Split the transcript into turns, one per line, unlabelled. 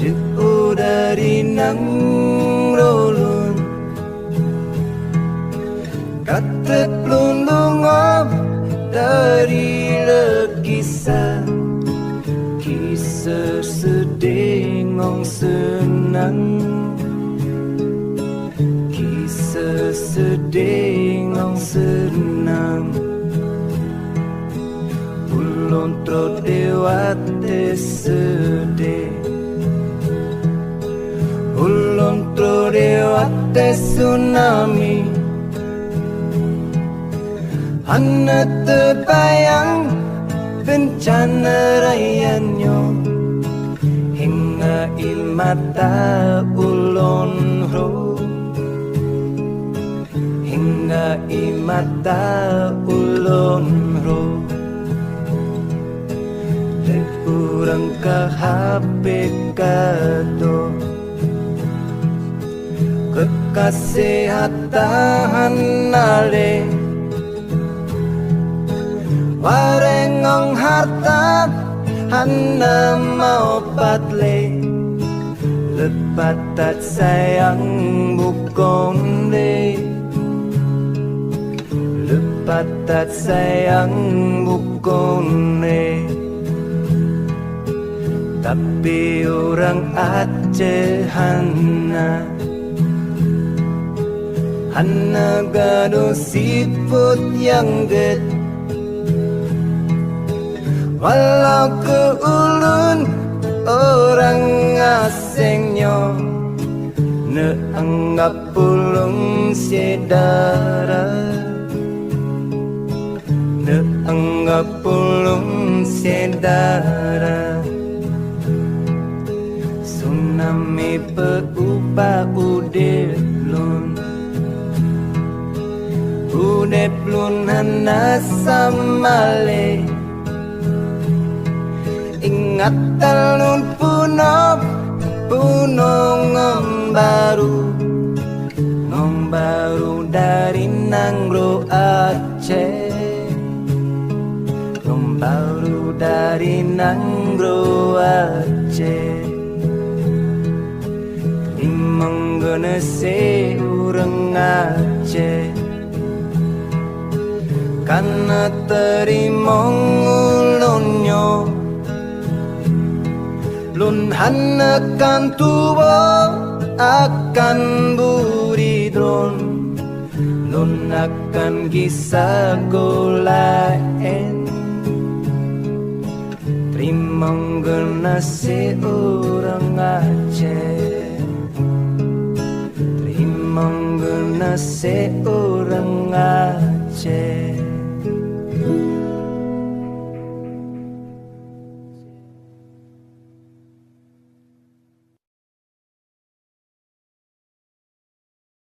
jauh dari nang rolun kata pelundung dari lekisah kisah sedih ngong senang kisah sedih ngong senang ulun tro dewate sedih ulun tro dewate tsunami hana terbayang bencana rayanyo hingga imata ulun ro hingga imata ulun ro dek urang ka HP kato kekasihatan nale warengong harta hana mau patle lepatat sayang bukong le lepatat sayang bukong le tapi orang Aceh hana gado siput yang gede walau ke ulun orang asingnya neanggap pulung sedara neanggap pulung sedara tsunami peupa udelun udelun hana samale ingat talun puno ngombaru dari Nangro Aceh ngombaru dari Nangro Aceh limang genese urang Aceh karena terimong ulunyo lun hanakan tubo akan buridron lun akan kisah golaen trimong genase orang Aceh trimong genase orang Aceh